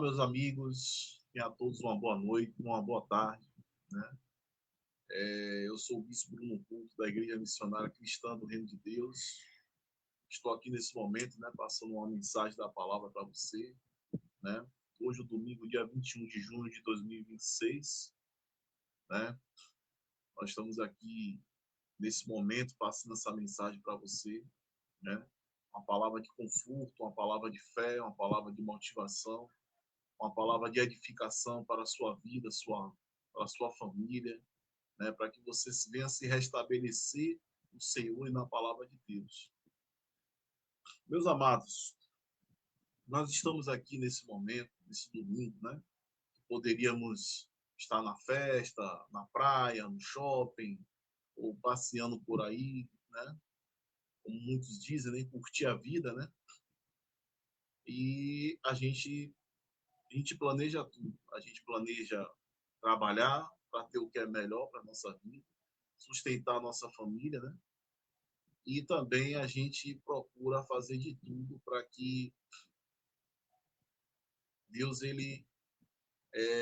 meus amigos, tenham a todos uma boa noite, uma boa tarde, né? Eu sou o Bispo Bruno Couto, da Igreja Missionária Cristã do Reino de Deus. Estou aqui nesse momento, né, passando uma mensagem da palavra para você, né? Hoje, o domingo, dia 21 de junho de 2026, né? Nós estamos aqui, nesse momento, passando essa mensagem para você, né? Uma palavra de conforto, uma palavra de fé, uma palavra de motivação, uma palavra de edificação para a sua vida, para a sua família, né? Para que você venha se restabelecer no Senhor e na palavra de Deus. Meus amados, nós estamos aqui nesse momento, nesse domingo, né? Poderíamos estar na festa, na praia, no shopping, ou passeando por aí, né? Como muitos dizem, né? Curtir a vida, né? E a gente planeja tudo. A gente planeja trabalhar para ter o que é melhor para a nossa vida, sustentar a nossa família, né? E também a gente procura fazer de tudo para que Deus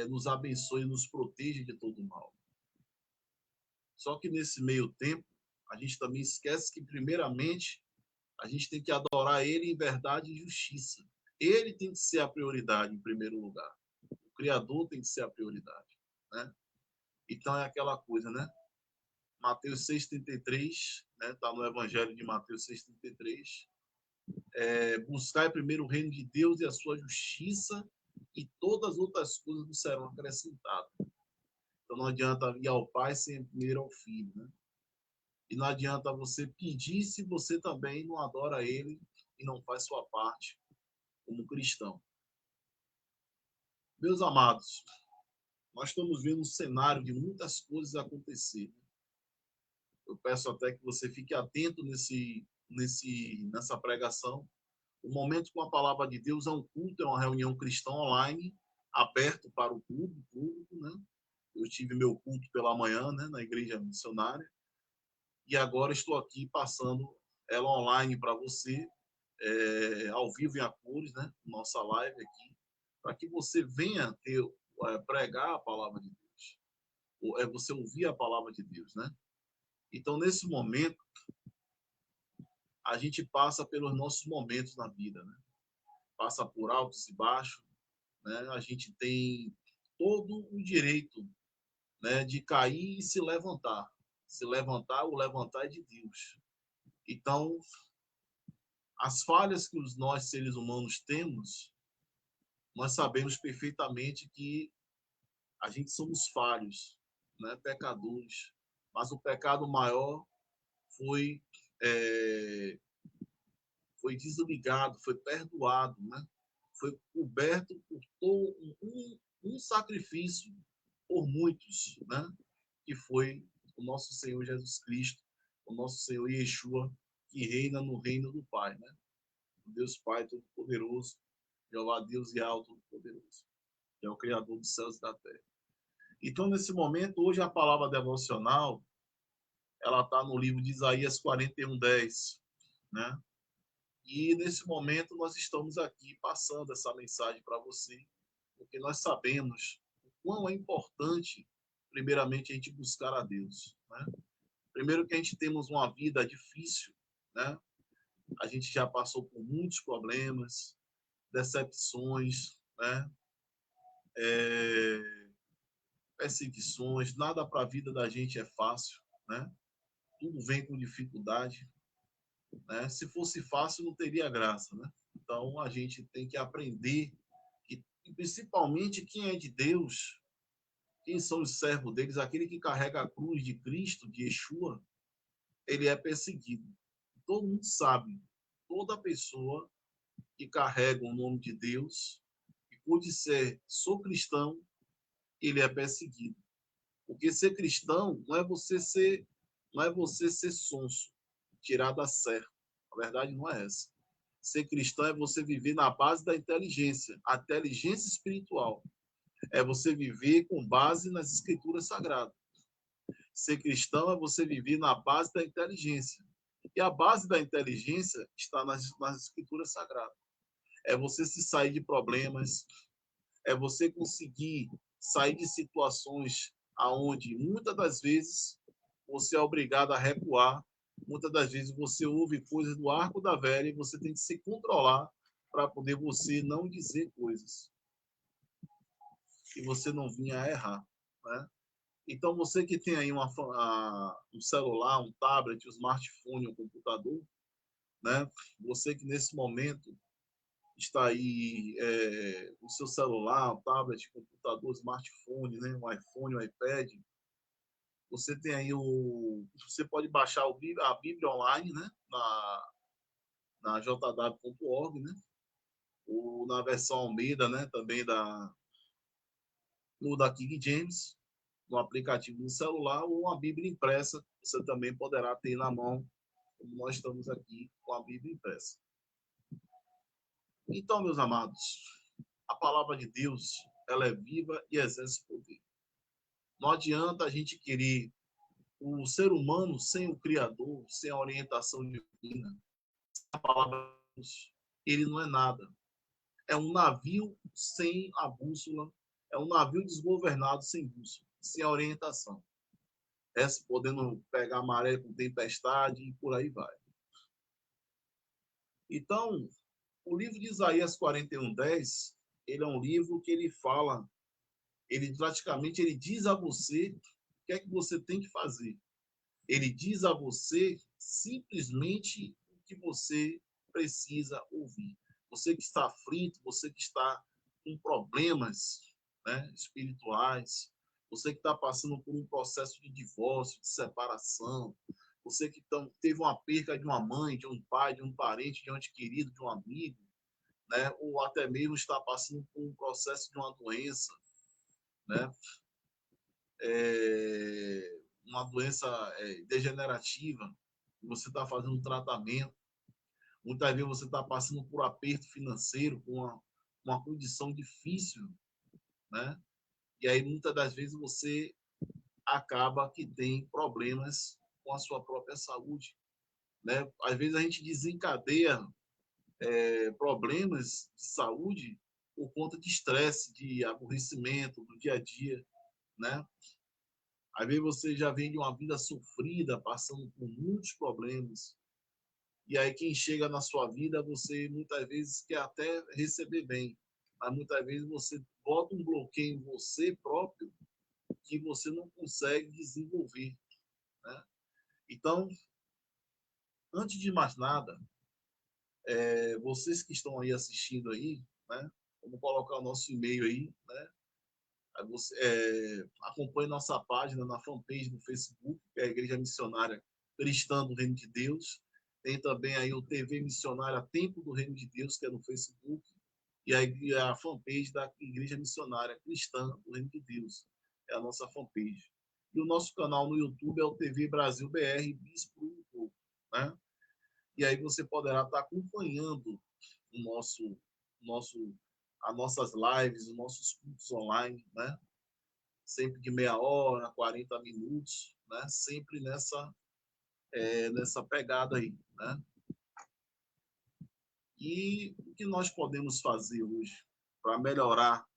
nos abençoe e nos proteja de todo mal. Só que nesse meio tempo, a gente também esquece que, primeiramente, a gente tem que adorar Ele em verdade e justiça. Ele tem que ser a prioridade, em primeiro lugar. O Criador tem que ser a prioridade, né? Então é aquela coisa, né? Mateus 6,33, né? Está no Evangelho de Mateus 6,33. Buscar primeiro o reino de Deus e a sua justiça, e todas as outras coisas nos serão acrescentadas. Então não adianta ir ao Pai sem primeiro ao Filho, né? E não adianta você pedir se você também não adora Ele e não faz sua parte como cristão. Meus amados, nós estamos vendo um cenário de muitas coisas acontecer. Eu peço até que você fique atento nessa pregação. O momento com a palavra de Deus é um culto, é uma reunião cristã online, aberto para o público, né? Eu tive meu culto pela manhã, né, na igreja missionária, e agora estou aqui passando ela online para você, ao vivo e a cores, né, nossa live aqui, para que você venha pregar a palavra de Deus, ou você ouvir a palavra de Deus, né? Então, nesse momento, a gente passa pelos nossos momentos na vida, né? Passa por altos e baixos, né? A gente tem todo o direito, né, de cair e se levantar. Se levantar, o levantar é de Deus. Então, as falhas que nós seres humanos temos, nós sabemos perfeitamente que a gente somos falhos, né, pecadores. Mas o pecado maior foi é, foi desligado, foi perdoado, né? Foi coberto por todo um sacrifício por muitos, né? Que foi o nosso Senhor Jesus Cristo, o nosso Senhor Yeshua, que reina no reino do Pai, né? Deus Pai Todo-Poderoso, Jeová Deus e Alto Poderoso, que é o Criador dos céus e da terra. Então, nesse momento, hoje a palavra devocional, ela está no livro de Isaías 41:10, né? E nesse momento nós estamos aqui passando essa mensagem para você, porque nós sabemos o quão é importante, primeiramente, a gente buscar a Deus, né? Primeiro que a gente temos uma vida difícil, né? A gente já passou por muitos problemas, decepções, né? Perseguições, nada para a vida da gente é fácil, né? Tudo vem com dificuldade, né? Se fosse fácil, não teria graça, né? Então, a gente tem que aprender que, principalmente, quem é de Deus, quem são os servos deles, aquele que carrega a cruz de Cristo, de Yeshua, ele é perseguido. Todo mundo sabe, toda pessoa que carrega o nome de Deus, e por dizer, sou cristão, ele é perseguido. Porque ser cristão não é você ser sonso, tirar da certa. A verdade não é essa. Ser cristão é você viver na base da inteligência, a inteligência espiritual. É você viver com base nas escrituras sagradas. Ser cristão é você viver na base da inteligência. E a base da inteligência está nas escrituras sagradas. É você se sair de problemas, é você conseguir sair de situações aonde muitas das vezes você é obrigado a recuar, muitas das vezes você ouve coisas do arco da velha e você tem que se controlar para poder você não dizer coisas e você não vir a errar, né? Então, você que tem aí um celular, um tablet, um smartphone, um computador, né? Você que nesse momento está aí o seu celular, o tablet, computador, smartphone, né? Um iPhone, um iPad, você tem aí você pode baixar a Bíblia online, né? Na jw.org, né? Ou na versão Almeida, né? Também no da King James, no aplicativo do celular, ou uma Bíblia impressa, você também poderá ter na mão, como nós estamos aqui com a Bíblia impressa. Então, meus amados, a palavra de Deus, ela é viva e exerce poder. Não adianta a gente querer o ser humano sem o Criador, sem a orientação divina. A palavra de Deus, ele não é nada. É um navio sem a bússola, é um navio desgovernado sem bússola, sem a orientação. Podendo pegar a maré com tempestade e por aí vai. Então, o livro de Isaías 41:10, ele é um livro que ele fala, ele praticamente ele diz a você o que é que você tem que fazer. Ele diz a você simplesmente o que você precisa ouvir. Você que está aflito, você que está com problemas, né, espirituais, você que está passando por um processo de divórcio, de separação, você que teve uma perca de uma mãe, de um pai, de um parente, de um ente querido, de um amigo, né, ou até mesmo está passando por um processo de uma doença, né, uma doença degenerativa, você está fazendo um tratamento, muitas vezes você está passando por um aperto financeiro, com uma condição difícil, né? E aí muitas das vezes você acaba que tem problemas com a sua própria saúde, né? Às vezes a gente desencadeia problemas de saúde por conta de estresse, de aborrecimento do dia a dia, né? Às vezes você já vem de uma vida sofrida, passando por muitos problemas. E aí quem chega na sua vida, você muitas vezes quer até receber bem, mas muitas vezes você bota um bloqueio em você próprio que você não consegue desenvolver, né? Então, antes de mais nada, vocês que estão aí assistindo aí, né? Vamos colocar o nosso e-mail aí, né? Aí você acompanhe nossa página na fanpage do Facebook, que é a Igreja Missionária Cristã do Reino de Deus. Tem também aí o TV Missionária Tempo do Reino de Deus, que é no Facebook, e a fanpage da Igreja Missionária Cristã do Reino de Deus, é a nossa fanpage. E o nosso canal no YouTube é o TV Brasil BR Bispo, né? E aí você poderá estar acompanhando o nosso, as nossas lives, os nossos cultos online, né? Sempre de meia hora, 40 minutos, né? Sempre nessa pegada aí, né? E o que nós podemos fazer hoje para melhorar,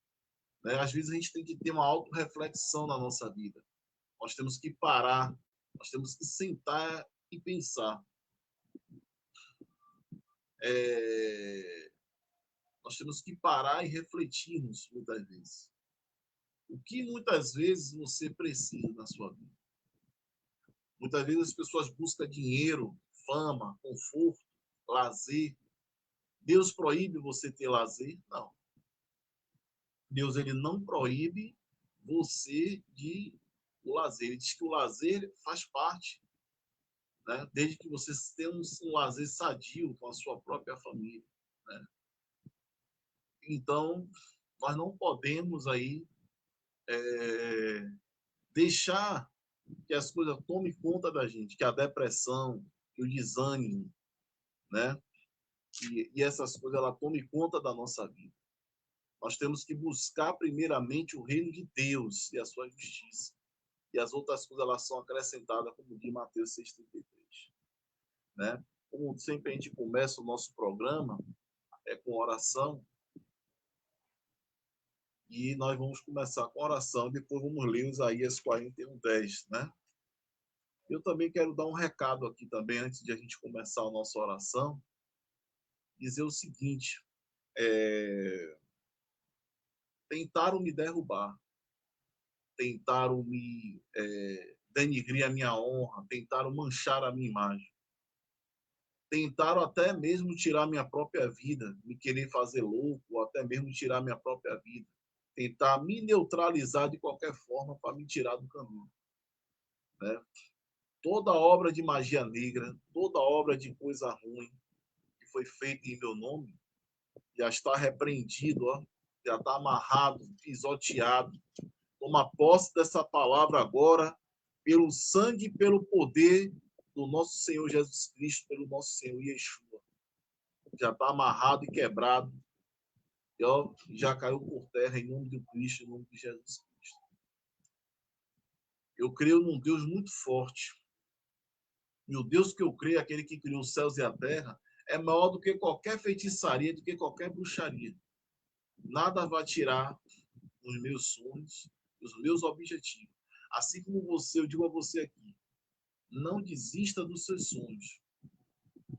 né? Às vezes a gente tem que ter uma autorreflexão na nossa vida. Nós temos que parar, nós temos que sentar e pensar. É... Nós temos que parar e refletirmos muitas vezes. O que muitas vezes você precisa na sua vida? Muitas vezes as pessoas buscam dinheiro, fama, conforto, lazer. Deus proíbe você ter lazer? Não. Deus ele não proíbe você de o lazer. Ele diz que o lazer faz parte, né? Desde que você tenha um lazer sadio com a sua própria família, né? Então, nós não podemos aí deixar que as coisas tomem conta da gente, que a depressão, que o desânimo, né? E essas coisas ela tome conta da nossa vida. Nós temos que buscar primeiramente o reino de Deus e a sua justiça. E as outras coisas elas são acrescentadas, como diz Mateus 6,33. Né? Como sempre a gente começa o nosso programa com oração, E nós vamos começar com a oração, depois vamos ler Isaías 41:10, né? Eu também quero dar um recado aqui também, antes de a gente começar a nossa oração, dizer o seguinte, tentaram me derrubar, tentaram me denigrir a minha honra, tentaram manchar a minha imagem, tentaram até mesmo tirar minha própria vida, me querer fazer louco, ou até mesmo tirar minha própria vida, tentar me neutralizar de qualquer forma para me tirar do caminho, né? Toda obra de magia negra, toda obra de coisa ruim que foi feita em meu nome, já está repreendido, ó, já está amarrado, pisoteado. Toma posse dessa palavra agora, pelo sangue e pelo poder do nosso Senhor Jesus Cristo, pelo nosso Senhor Yeshua. Já está amarrado e quebrado, e, ó, já caiu por terra em nome de Cristo, em nome de Jesus Cristo. Eu creio num Deus muito forte. E o Deus que eu creio, aquele que criou os céus e a terra, é maior do que qualquer feitiçaria, do que qualquer bruxaria. Nada vai tirar os meus sonhos, os meus objetivos. Assim como você, eu digo a você aqui, não desista dos seus sonhos.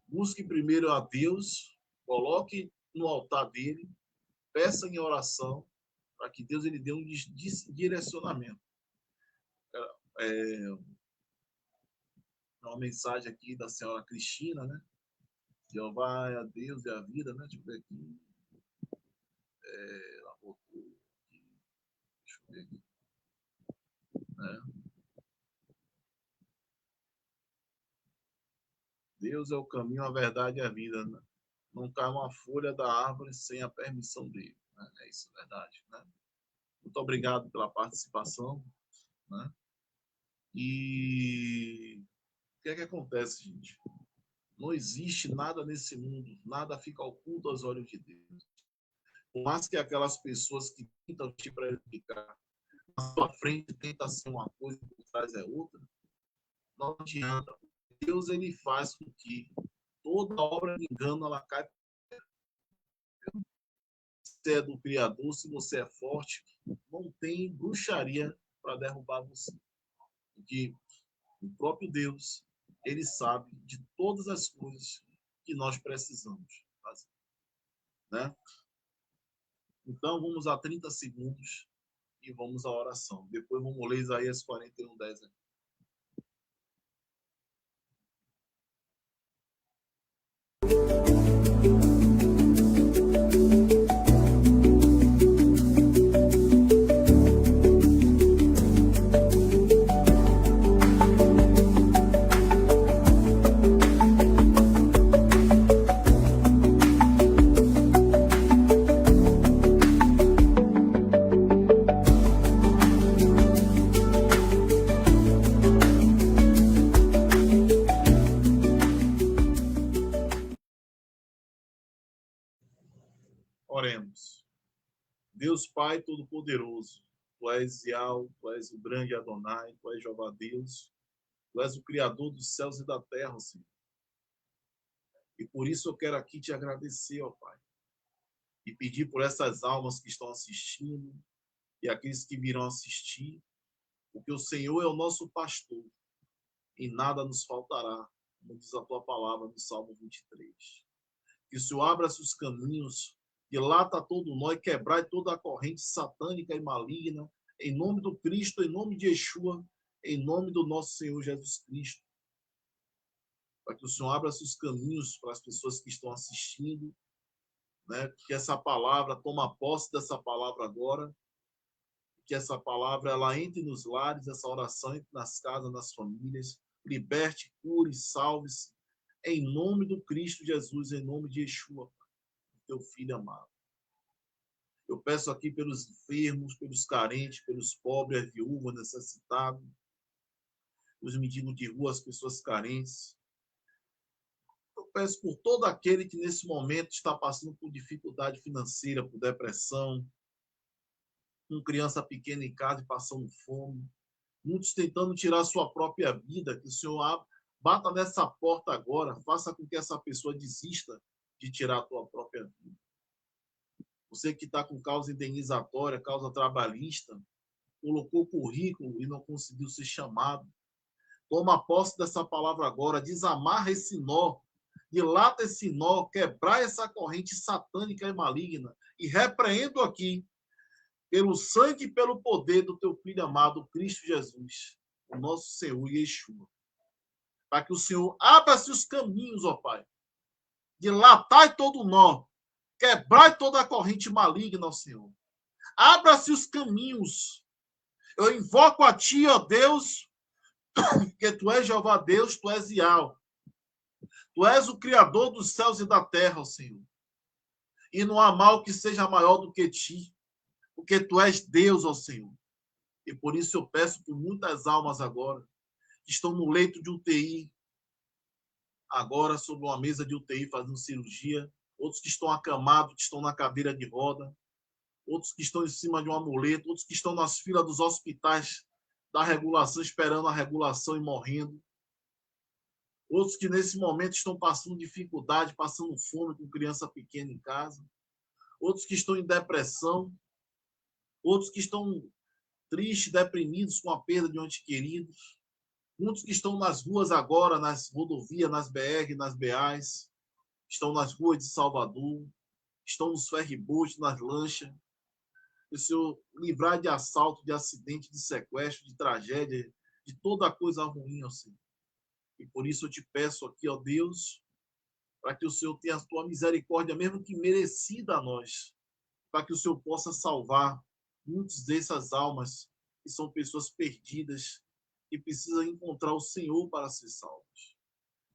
Busque primeiro a Deus, coloque no altar dele, peça em oração, para que Deus ele dê um direcionamento. Uma mensagem aqui da senhora Cristina, né? Jeová é a Deus e a vida, né? Deixa eu ver aqui. Ela botou aqui. Deixa eu ver aqui. Né? Deus é o caminho, a verdade e a vida. Né? Não cai uma folha da árvore sem a permissão dele. Né? É isso, é verdade. Né? Muito obrigado pela participação. Né? E o que é que acontece, gente? Não existe nada nesse mundo, nada fica oculto aos olhos de Deus. Por mais que aquelas pessoas que tentam te prejudicar, na sua frente tenta ser uma coisa e por trás é outra, não adianta. Deus ele faz com que toda obra de engano ela cai. Se você é do Criador, se você é forte, não tem bruxaria para derrubar você. Porque o próprio Deus, ele sabe de todas as coisas que nós precisamos fazer. Né? Então, vamos a 30 segundos e vamos à oração. Depois vamos ler Isaías 41:10. Oremos. Deus Pai Todo-Poderoso, Tu és Yahweh, Tu és o grande Adonai, Tu és Jeová Deus, Tu és o Criador dos céus e da terra, Senhor. E por isso eu quero aqui te agradecer, ó Pai, e pedir por essas almas que estão assistindo e aqueles que virão assistir, porque o Senhor é o nosso pastor e nada nos faltará, como diz a Tua palavra no Salmo 23. Que o Senhor abra seus caminhos, dilata todo nó e quebrai toda a corrente satânica e maligna, em nome do Cristo, em nome de Yeshua, em nome do nosso Senhor Jesus Cristo. Para que o Senhor abra seus caminhos para as pessoas que estão assistindo, né? Que essa palavra, toma posse dessa palavra agora, que essa palavra ela entre nos lares, essa oração entre nas casas, nas famílias, liberte, cure, salve-se, em nome do Cristo Jesus, em nome de Yeshua, teu filho amado. Eu peço aqui pelos enfermos, pelos carentes, pelos pobres, as viúvas, necessitados, os mendigos de rua, as pessoas carentes. Eu peço por todo aquele que nesse momento está passando por dificuldade financeira, por depressão, com criança pequena em casa e passando fome, muitos tentando tirar a sua própria vida, que o Senhor bata nessa porta agora, faça com que essa pessoa desista de tirar a tua própria vida. Você que está com causa indenizatória, causa trabalhista, colocou currículo e não conseguiu ser chamado. Toma posse dessa palavra agora, desamarra esse nó, dilata esse nó, quebrar essa corrente satânica e maligna. E repreendo aqui, pelo sangue e pelo poder do teu Filho amado, Cristo Jesus, o nosso Senhor Yeshua. Para que o Senhor abra-se os caminhos, ó Pai. Dilatai todo o nó, quebrai toda a corrente maligna, ó Senhor. Abra-se os caminhos. Eu invoco a Ti, ó Deus, porque Tu és Jeová Deus, Tu és Ial. Tu és o Criador dos céus e da terra, ó Senhor. E não há mal que seja maior do que Ti, porque Tu és Deus, ó Senhor. E por isso eu peço por muitas almas agora, que estão no leito de UTI, agora sobre uma mesa de UTI fazendo cirurgia, outros que estão acamados, que estão na cadeira de roda, outros que estão em cima de um amuleto, outros que estão nas filas dos hospitais da regulação, esperando a regulação e morrendo. Outros que nesse momento estão passando dificuldade, passando fome com criança pequena em casa. Outros que estão em depressão. Outros que estão tristes, deprimidos com a perda de um ente querido. Muitos que estão nas ruas agora, nas rodovias, nas BR, nas BAs. Estão nas ruas de Salvador. Estão nos ferryboats, nas lanchas. O Senhor livrar de assalto, de acidente, de sequestro, de tragédia, de toda coisa ruim, ó Senhor. E por isso eu te peço aqui, ó Deus, para que o Senhor tenha a tua misericórdia, mesmo que merecida a nós, para que o Senhor possa salvar muitas dessas almas que são pessoas perdidas e precisam encontrar o Senhor para ser salvos.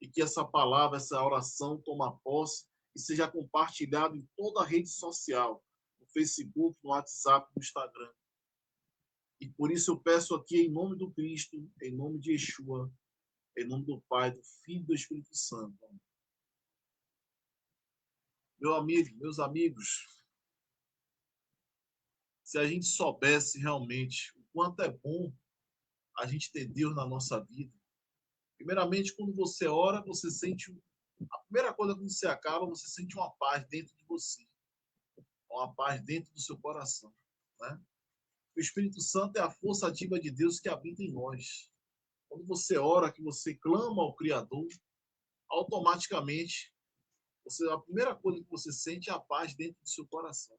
E que essa palavra, essa oração toma posse e seja compartilhado em toda a rede social, no Facebook, no WhatsApp, no Instagram. E por isso eu peço aqui, em nome do Cristo, em nome de Yeshua, em nome do Pai, do Filho e do Espírito Santo. Meu amigo, meus amigos, se a gente soubesse realmente o quanto é bom a gente ter Deus na nossa vida. Primeiramente, quando você ora, você sente... A primeira coisa quando você acaba, você sente uma paz dentro de você. Uma paz dentro do seu coração. Né? O Espírito Santo é a força ativa de Deus que habita em nós. Quando você ora, que você clama ao Criador, automaticamente, a primeira coisa que você sente é a paz dentro do seu coração.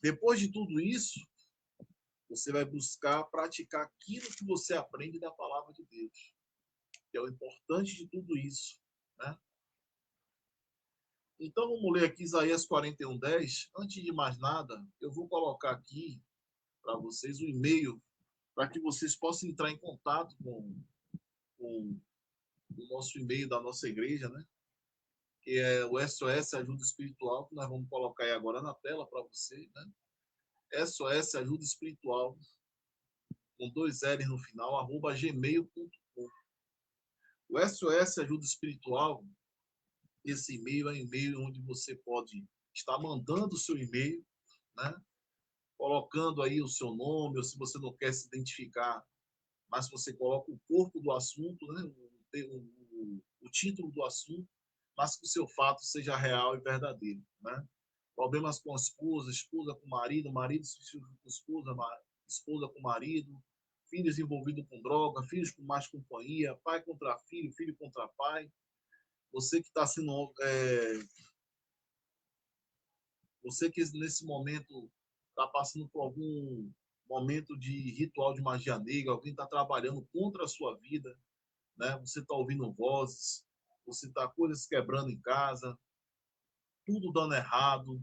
Depois de tudo isso, você vai buscar praticar aquilo que você aprende da palavra de Deus, que é o importante de tudo isso. Né? Então, vamos ler aqui Isaías 41:10. Antes de mais nada, eu vou colocar aqui para vocês o e-mail, para que vocês possam entrar em contato com o nosso e-mail da nossa igreja, né? Que é o SOS Ajuda Espiritual, que nós vamos colocar aí agora na tela para vocês, né? SOS Ajuda Espiritual, com 2 L's no final, @gmail.com. O SOS Ajuda Espiritual, esse e-mail é um e-mail onde você pode estar mandando o seu e-mail, né? Colocando aí o seu nome, ou se você não quer se identificar, mas você coloca o corpo do assunto, né? o título do assunto, mas que o seu fato seja real e verdadeiro. Né? Problemas com a esposa, esposa com o marido, marido com esposa, esposa com o marido, filhos envolvidos com droga, filhos com mais companhia, pai contra filho, filho contra pai. Você que está sendo... você que nesse momento está passando por algum momento de ritual de magia negra, alguém está trabalhando contra a sua vida, né? Você está ouvindo vozes, você está coisas quebrando em casa, tudo dando errado,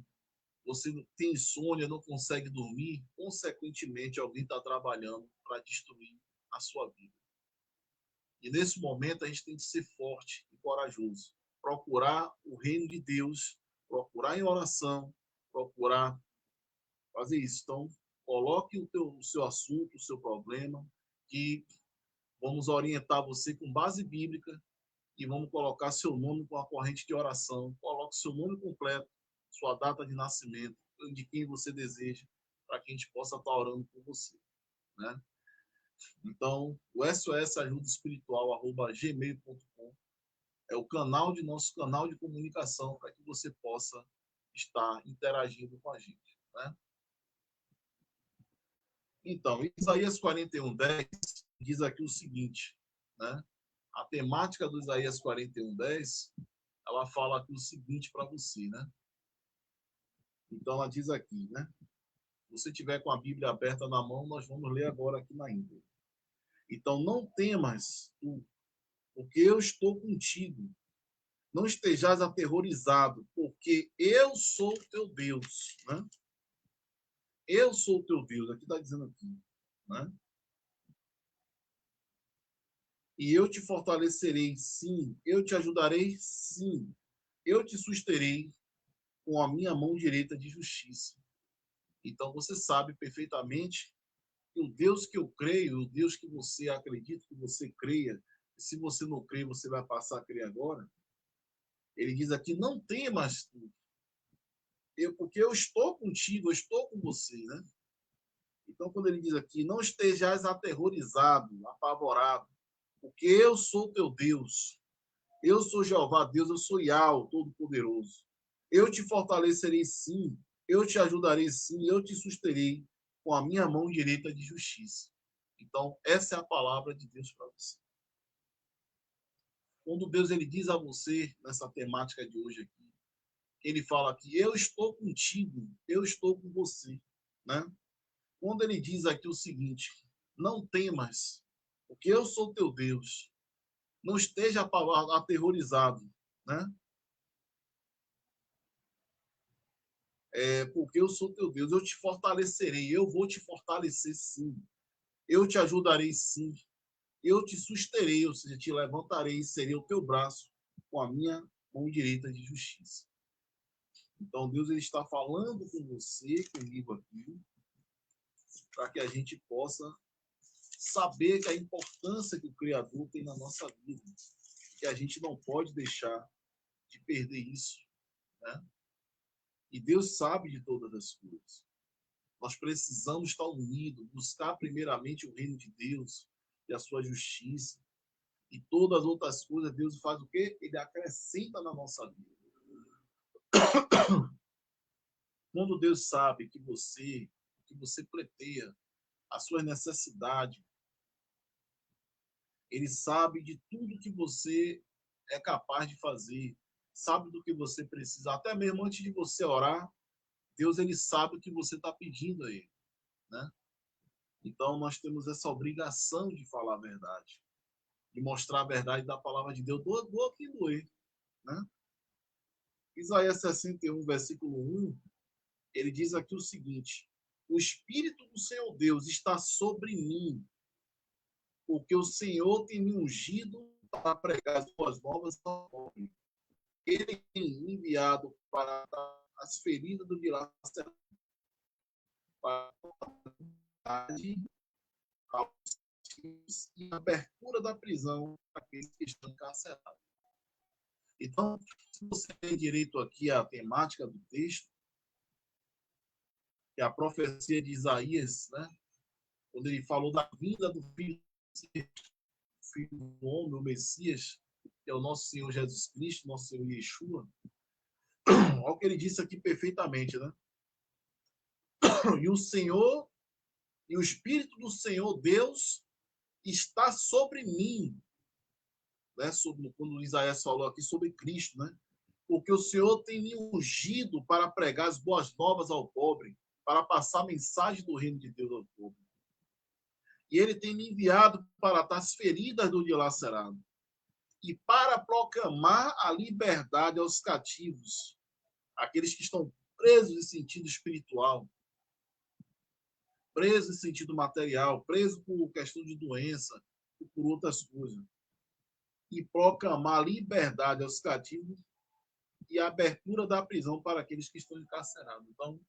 você tem insônia, não consegue dormir, consequentemente alguém está trabalhando para destruir a sua vida. E nesse momento a gente tem que ser forte e corajoso, procurar o reino de Deus, procurar em oração, procurar fazer isso. Então, coloque o seu assunto, o seu problema, que vamos orientar você com base bíblica e vamos colocar seu nome com a corrente de oração. Coloque seu nome completo, sua data de nascimento, de quem você deseja, para que a gente possa estar orando por você. Né? Então, o SOS Ajuda Espiritual, @gmail.com é o nosso canal de comunicação para que você possa está interagindo com a gente, né? Então, Isaías 41:10 diz aqui o seguinte, né? A temática do Isaías 41:10, ela fala aqui o seguinte para você, né? Então, ela diz aqui, né? Se você tiver com a Bíblia aberta na mão, nós vamos ler agora aqui na íntegra. Então, não temas tu, porque eu estou contigo. Não estejas aterrorizado, porque eu sou teu Deus, né? Eu sou teu Deus, aqui está dizendo aqui, né? E eu te fortalecerei, sim. Eu te ajudarei, sim. Eu te susterei com a minha mão direita de justiça. Então você sabe perfeitamente que o Deus que eu creio, o Deus que você acredita, que você creia, se você não crê, você vai passar a crer agora. Ele diz aqui: não temas, porque eu estou contigo, eu estou com você, né? Então, quando ele diz aqui: não estejais aterrorizado, apavorado, porque eu sou teu Deus. Eu sou Jeová Deus, eu sou Yahweh, Todo-Poderoso. Eu te fortalecerei sim, eu te ajudarei sim, eu te susterei com a minha mão direita de justiça. Então, essa é a palavra de Deus para você. Quando Deus ele diz a você, nessa temática de hoje aqui, ele fala que eu estou contigo, eu estou com você, né? Quando ele diz aqui o seguinte: não temas, porque eu sou teu Deus. Não esteja aterrorizado, né? Porque eu sou teu Deus, eu te fortalecerei, eu vou te fortalecer sim, eu te ajudarei sim, eu te susterei, ou seja, te levantarei e serei o teu braço com a minha mão direita de justiça. Então Deus ele está falando com você, comigo aqui, para que a gente possa saber que a importância que o Criador tem na nossa vida, que a gente não pode deixar de perder isso, né? E Deus sabe de todas as coisas. Nós precisamos estar unidos, buscar primeiramente o reino de Deus e a sua justiça. E todas as outras coisas, Deus faz o quê? Ele acrescenta na nossa vida. Quando Deus sabe que você pleiteia, a sua necessidade, Ele sabe de tudo que você é capaz de fazer, sabe do que você precisa. Até mesmo antes de você orar, Deus ele sabe o que você está pedindo a Ele, né? Então nós temos essa obrigação de falar a verdade, de mostrar a verdade da palavra de Deus, do que doer, né? Isaías 61, versículo 1, ele diz aqui o seguinte: o Espírito do Senhor Deus está sobre mim, porque o Senhor tem me ungido para pregar as boas novas ao pobre. Ele tem me enviado para as feridas do dilacerado, para a e a abertura da prisão para aqueles que estão encarcerados. Então, se você tem direito aqui à temática do texto, que é a profecia de Isaías, né? Quando ele falou da vinda do filho do homem, o Messias, que é o nosso Senhor Jesus Cristo, nosso Senhor Yeshua, olha o que ele disse aqui perfeitamente, né? E o Senhor, e o Espírito do Senhor Deus está sobre mim, né? Quando Isaías falou aqui sobre Cristo, né? Porque o Senhor tem me ungido para pregar as boas novas ao pobre, para passar a mensagem do reino de Deus ao povo. E ele tem me enviado para as feridas do dilacerado e para proclamar a liberdade aos cativos, aqueles que estão presos em sentido espiritual, presos em sentido material, presos por questão de doença e por outras coisas. E proclamar a liberdade aos cativos e a abertura da prisão para aqueles que estão encarcerados. Então,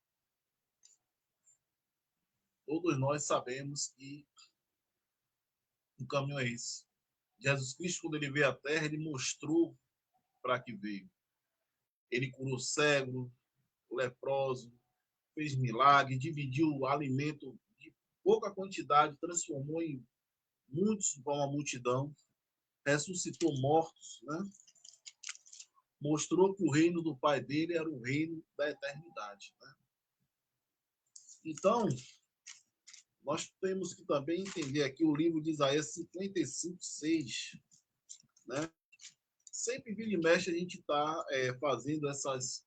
todos nós sabemos que o caminho é esse. Jesus Cristo, quando ele veio à Terra, ele mostrou para que veio. Ele curou cego, leproso, fez milagre, dividiu o alimento de pouca quantidade, transformou em muitos para uma multidão, ressuscitou mortos, né? mostrou que o reino do pai dele era o reino da eternidade, né? Então, nós temos que também entender aqui o livro de Isaías 55:6, né? Sempre vira e mexe a gente está fazendo essas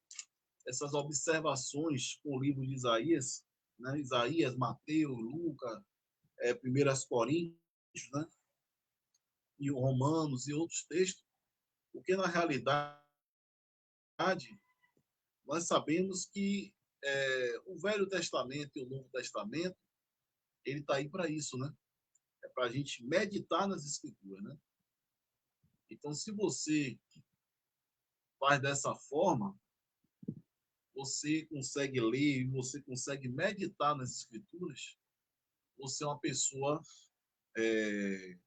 observações com o livro de Isaías, né? Isaías, Mateus, Lucas, 1 Coríntios, né? E Romanos e outros textos, porque na realidade nós sabemos que o Velho Testamento e o Novo Testamento ele está aí para isso, né? É para a gente meditar nas Escrituras, né? Então, se você faz dessa forma, você consegue ler e você consegue meditar nas Escrituras, você é uma pessoa, é,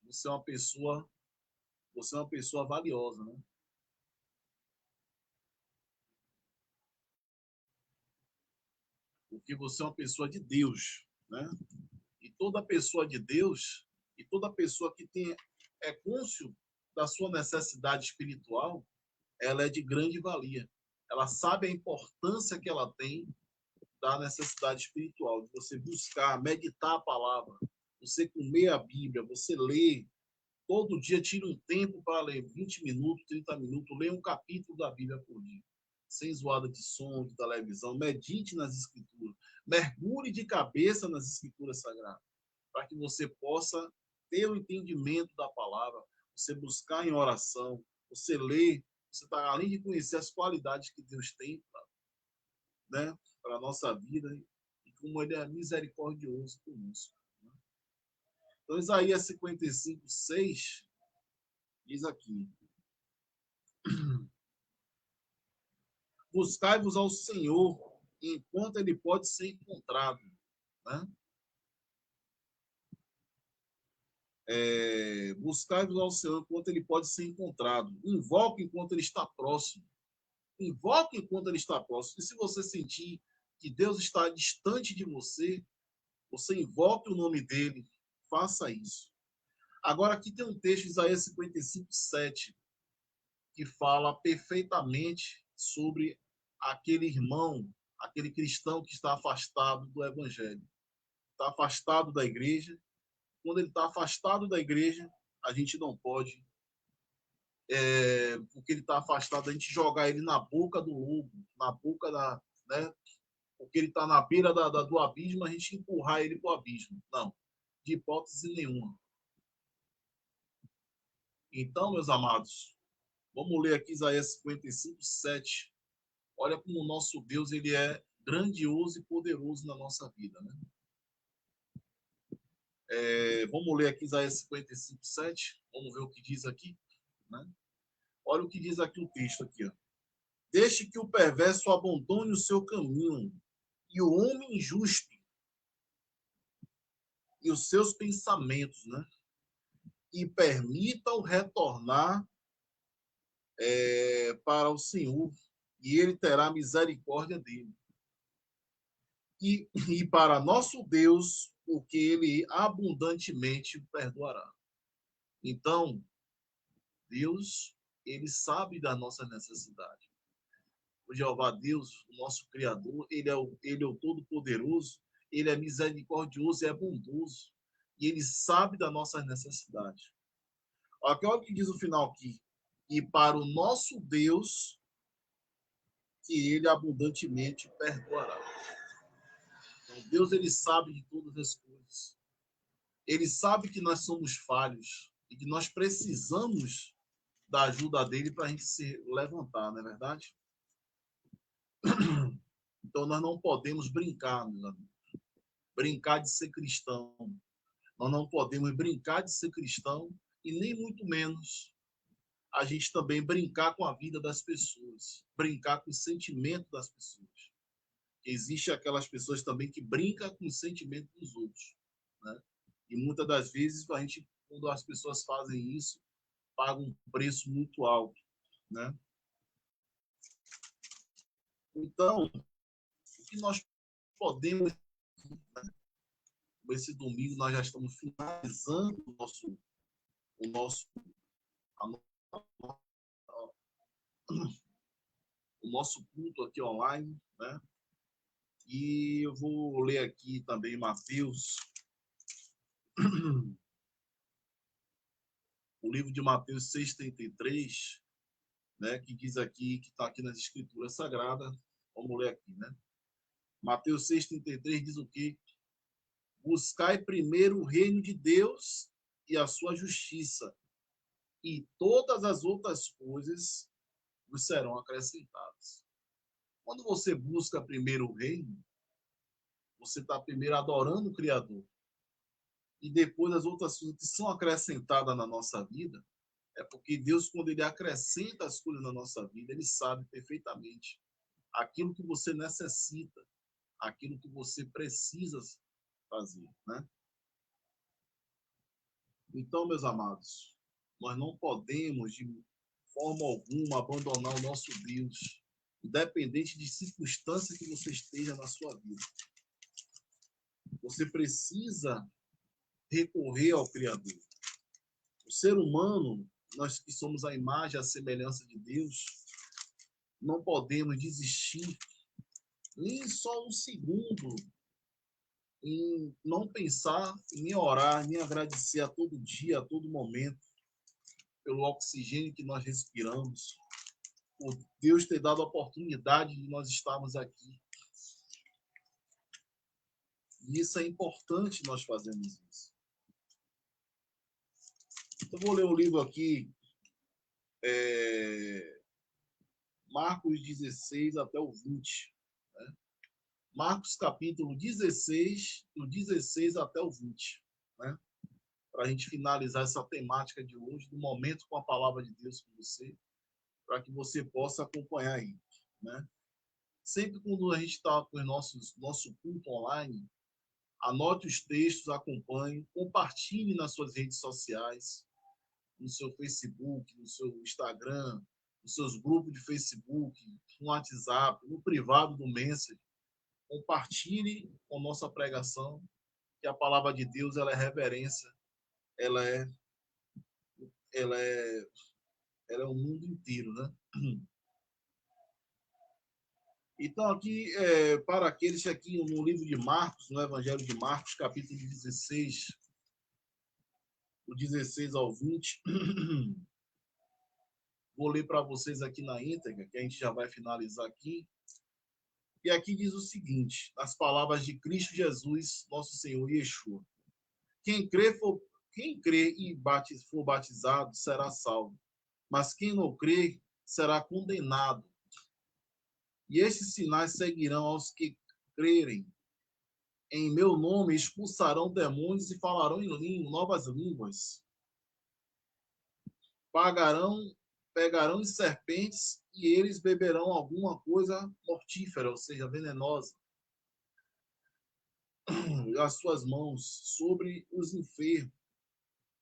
você é uma pessoa, você é uma pessoa valiosa, né? Porque você é uma pessoa de Deus, né? E toda pessoa de Deus e toda pessoa que é cônscio da sua necessidade espiritual, ela é de grande valia. Ela sabe a importância que ela tem da necessidade espiritual, de você buscar, meditar a palavra, você comer a Bíblia, você ler, todo dia tira um tempo para ler 20 minutos, 30 minutos, leia um capítulo da Bíblia por dia. Sem zoada de som, de televisão, medite nas escrituras, mergulhe de cabeça nas escrituras sagradas, para que você possa ter o entendimento da palavra, você buscar em oração, você ler, você tá, além de conhecer as qualidades que Deus tem, né, para a nossa vida, e como ele é misericordioso conosco. Né? Então, Isaías 55:6 diz aqui: buscai-vos ao Senhor enquanto ele pode ser encontrado. Né? Buscai-vos ao Senhor enquanto ele pode ser encontrado. Invoque enquanto ele está próximo. Invoque enquanto ele está próximo. E se você sentir que Deus está distante de você, você invoque o nome dele. Faça isso. Agora, aqui tem um texto, Isaías 55:7, que fala perfeitamente sobre aquele irmão, aquele cristão que está afastado do evangelho, está afastado da igreja. Quando ele está afastado da igreja, a gente não pode, porque ele está afastado, a gente jogar ele na boca do lobo, na boca da, né? Porque ele está na beira do abismo, a gente empurrar ele para o abismo. Não, de hipótese nenhuma. Então, meus amados, vamos ler aqui Isaías 55:7. Olha como o nosso Deus ele é grandioso e poderoso na nossa vida, né? Vamos ler aqui Isaías 55:7. Vamos ver o que diz aqui, né? Olha o que diz aqui o texto aqui, ó. Deixe que o perverso abandone o seu caminho e o homem injusto e os seus pensamentos, né? E permita-o retornar para o Senhor, e ele terá misericórdia dele. E para nosso Deus, porque ele abundantemente perdoará. Então, Deus, ele sabe da nossa necessidade. O Jeová Deus, o nosso Criador, ele é o Todo-Poderoso, ele é misericordioso e é bondoso. E ele sabe da nossa necessidade. Olha o que diz o final aqui. E para o nosso Deus, que ele abundantemente perdoará. Então, Deus, ele sabe de todas as coisas. Ele sabe que nós somos falhos e que nós precisamos da ajuda dele para a gente se levantar, não é verdade? Então, nós não podemos brincar, meus amigos. Brincar de ser cristão. Nós não podemos brincar de ser cristão e nem muito menos a gente também brincar com a vida das pessoas, brincar com o sentimento das pessoas. Existem aquelas pessoas também que brincam com o sentimento dos outros, né? E muitas das vezes a gente, quando as pessoas fazem isso, pagam um preço muito alto, né? Então, o que nós podemos, né? Esse domingo nós já estamos finalizando o nosso a o nosso culto aqui online, né? E eu vou ler aqui também Mateus, o livro de Mateus 6,33, né? Que diz aqui, que está aqui nas Escrituras Sagradas. Vamos ler aqui, né? Mateus 6,33 diz o quê? Buscai primeiro o reino de Deus e a sua justiça, e todas as outras coisas vos serão acrescentadas. Quando você busca primeiro o reino, você está primeiro adorando o Criador. E depois as outras coisas que são acrescentadas na nossa vida, é porque Deus, quando Ele acrescenta as coisas na nossa vida, Ele sabe perfeitamente aquilo que você necessita, aquilo que você precisa fazer, né? Então, meus amados, nós não podemos, de forma alguma, abandonar o nosso Deus, independente de circunstância que você esteja na sua vida. Você precisa recorrer ao Criador. O ser humano, nós que somos a imagem e a semelhança de Deus, não podemos desistir nem só um segundo em não pensar, em orar, nem agradecer a todo dia, a todo momento, pelo oxigênio que nós respiramos, por Deus ter dado a oportunidade de nós estarmos aqui. E isso é importante nós fazermos isso. Eu vou ler o livro aqui, Marcos 16 até o 20. Né? Marcos capítulo 16, do 16 até o 20. Né? Para a gente finalizar essa temática de hoje, do momento com a palavra de Deus com você, para que você possa acompanhar aí. Né? Sempre quando a gente está com o nosso culto online, anote os textos, acompanhe, compartilhe nas suas redes sociais, no seu Facebook, no seu Instagram, nos seus grupos de Facebook, no WhatsApp, no privado do Messenger. Compartilhe com nossa pregação, que a palavra de Deus ela é reverência, ela é, ela é, ela é o mundo inteiro, né? Então, aqui, para aqueles aqui no livro de Marcos, no Evangelho de Marcos, capítulo 16, do 16 ao 20, vou ler para vocês aqui na íntegra, que a gente já vai finalizar aqui. E aqui diz o seguinte, as palavras de Cristo Jesus, nosso Senhor Yeshua. Quem crê e for batizado será salvo, mas quem não crê será condenado. E esses sinais seguirão aos que crerem. Em meu nome expulsarão demônios e falarão em novas línguas. Pegarão em serpentes e eles beberão alguma coisa mortífera, ou seja, venenosa, as suas mãos sobre os enfermos,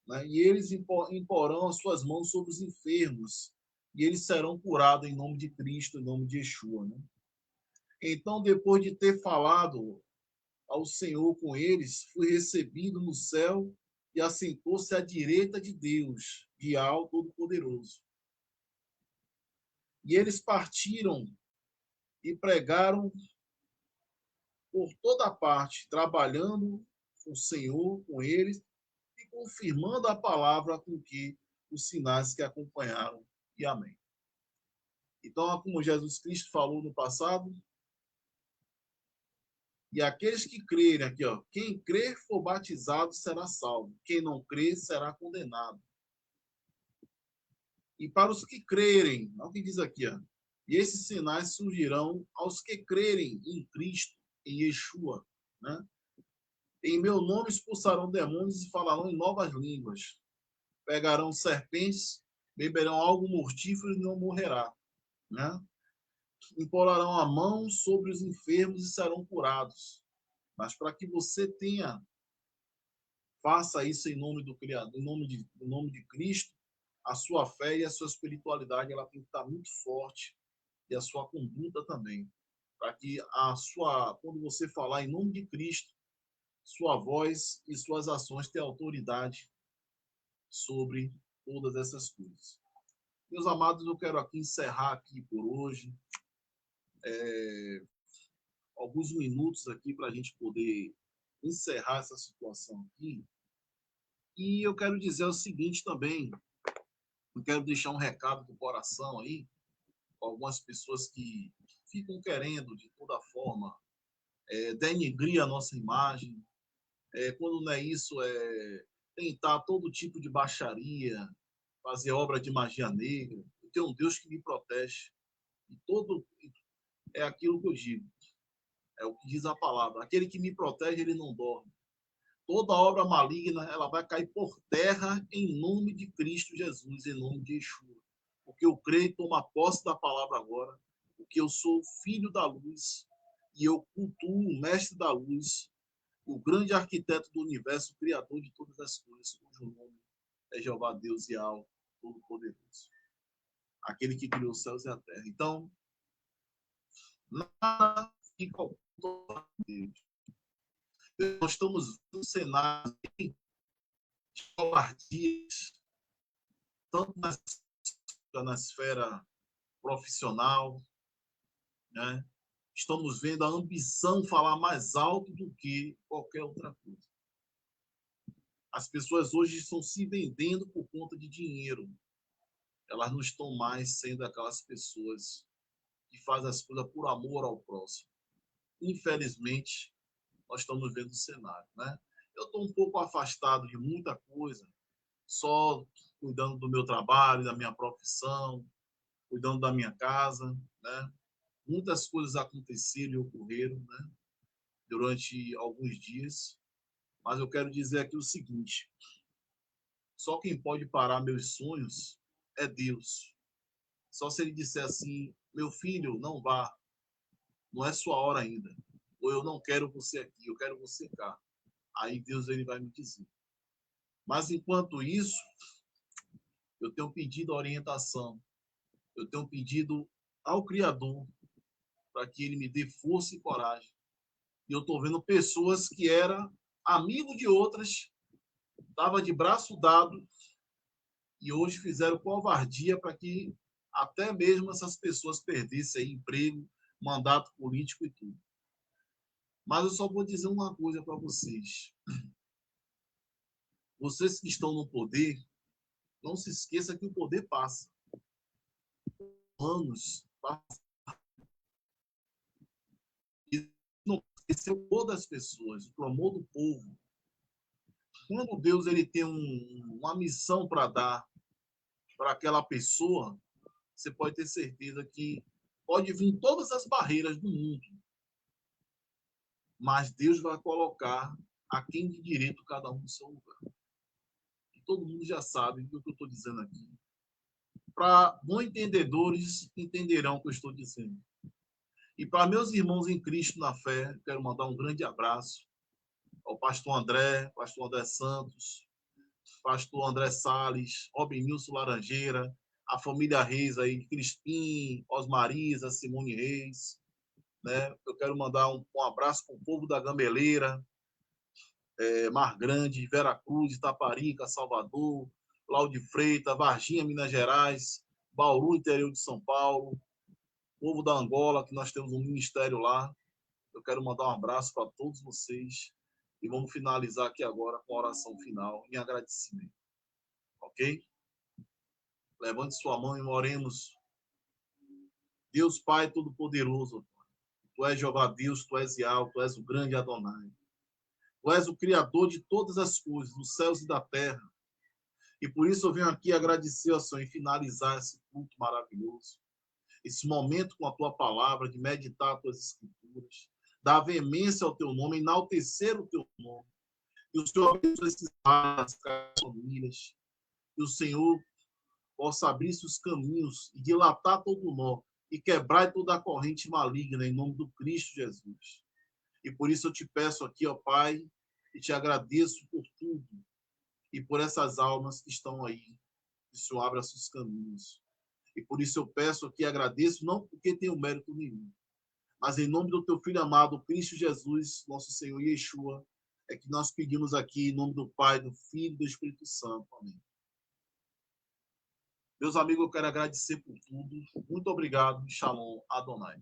né? E eles imporão as suas mãos sobre os enfermos e eles serão curados em nome de Cristo, em nome de Yeshua, né? Então, depois de ter falado ao Senhor com eles, foi recebido no céu e assentou-se à direita de Deus, de alto Todo-Poderoso. E eles partiram e pregaram por toda parte, trabalhando com o Senhor, com eles, e confirmando a palavra com que os sinais que acompanharam. E amém. Então, como Jesus Cristo falou no passado, e aqueles que crerem, aqui, ó, quem crer for batizado será salvo, quem não crer será condenado. E para os que crerem, olha o que diz aqui, ó, e esses sinais surgirão aos que crerem em Cristo, em Yeshua, né? Em meu nome expulsarão demônios e falarão em novas línguas. Pegarão serpentes, beberão algo mortífero e não morrerá, né? Imporarão a mão sobre os enfermos e serão curados. Mas para que você faça isso em nome do Criador, em nome de Cristo, a sua fé e a sua espiritualidade ela tem que estar muito forte e a sua conduta também, para que quando você falar em nome de Cristo, sua voz e suas ações tenham autoridade sobre todas essas coisas. Meus amados, eu quero aqui encerrar aqui por hoje, alguns minutos aqui para a gente poder encerrar essa situação aqui. E eu quero dizer o seguinte também, eu quero deixar um recado do coração aí, para algumas pessoas que ficam querendo, de toda forma, denegrir a nossa imagem, quando não é isso, tentar todo tipo de baixaria, fazer obra de magia negra. Eu tenho um Deus que me protege. E todo é aquilo que eu digo, é o que diz a palavra. Aquele que me protege, ele não dorme. Toda obra maligna, ela vai cair por terra em nome de Cristo Jesus, em nome de Yeshua. Porque eu creio e tomo posse da palavra agora, porque eu sou filho da luz e eu cultuo o mestre da luz, o grande arquiteto do universo, o criador de todas as coisas, cujo nome é Jeová Deus e Al, Todo-Poderoso. Aquele que criou os céus e a terra. Então, nada fica ao Deus. Nós estamos no cenário de covardias, tanto na esfera profissional, né? Estamos vendo a ambição falar mais alto do que qualquer outra coisa. As pessoas hoje estão se vendendo por conta de dinheiro. Elas não estão mais sendo aquelas pessoas que fazem as coisas por amor ao próximo. Infelizmente, nós estamos vendo o cenário, né? Eu estou um pouco afastado de muita coisa, só cuidando do meu trabalho, da minha profissão, cuidando da minha casa, né? Muitas coisas aconteceram e ocorreram, né? Durante alguns dias, mas eu quero dizer aqui o seguinte: só quem pode parar meus sonhos é Deus. Só se ele disser assim, meu filho, não vá, não é sua hora ainda. Ou eu não quero você aqui, eu quero você cá. Aí Deus ele vai me dizer. Mas enquanto isso, eu tenho pedido orientação, eu tenho pedido ao Criador para que ele me dê força e coragem. E eu estou vendo pessoas que eram amigo de outras, estava de braço dado e hoje fizeram covardia para que até mesmo essas pessoas perdessem aí emprego, mandato político e tudo. Mas eu só vou dizer uma coisa para vocês. Vocês que estão no poder, não se esqueça que o poder passa. Anos passam e não esqueceu todas as pessoas, o clamor do povo. Quando Deus ele tem uma missão para dar para aquela pessoa, você pode ter certeza que pode vir todas as barreiras do mundo, mas Deus vai colocar a quem de direito cada um no seu lugar. E todo mundo já sabe o que eu estou dizendo aqui. Para bons entendedores, entenderão o que eu estou dizendo. E para meus irmãos em Cristo na fé, quero mandar um grande abraço ao pastor André Santos, pastor André Salles, Robinilson Laranjeira, a família Reis aí, Crispim, Osmarisa, Simone Reis, né? Eu quero mandar um abraço para o povo da Gameleira, Mar Grande, Veracruz, Itaparica, Salvador, Lauro Freitas, Varginha, Minas Gerais, Bauru, interior de São Paulo, povo da Angola, que nós temos um ministério lá. Eu quero mandar um abraço para todos vocês e vamos finalizar aqui agora com a oração final em agradecimento. Ok? Levante sua mão e oremos. Deus Pai Todo-Poderoso, Tu és Jeová Deus, Tu és Yahweh, Tu és o grande Adonai. Tu és o Criador de todas as coisas, dos céus e da terra. E por isso eu venho aqui agradecer ao Senhor e finalizar esse culto maravilhoso. Esse momento com a Tua palavra, de meditar as Tuas escrituras, dar veemência ao Teu nome, enaltecer o Teu nome. E o Senhor abençoe esses famílias. E o Senhor possa abrir seus caminhos e dilatar todo o nó e quebrar toda a corrente maligna em nome do Cristo Jesus. E por isso eu te peço aqui, ó Pai, e te agradeço por tudo e por essas almas que estão aí. Que o Senhor abra seus caminhos. E por isso eu peço aqui, agradeço, não porque tenho mérito nenhum, mas em nome do teu Filho amado, Cristo Jesus, nosso Senhor Yeshua, é que nós pedimos aqui, em nome do Pai, do Filho e do Espírito Santo. Amém. Meus amigos, eu quero agradecer por tudo. Muito obrigado. Shalom Adonai.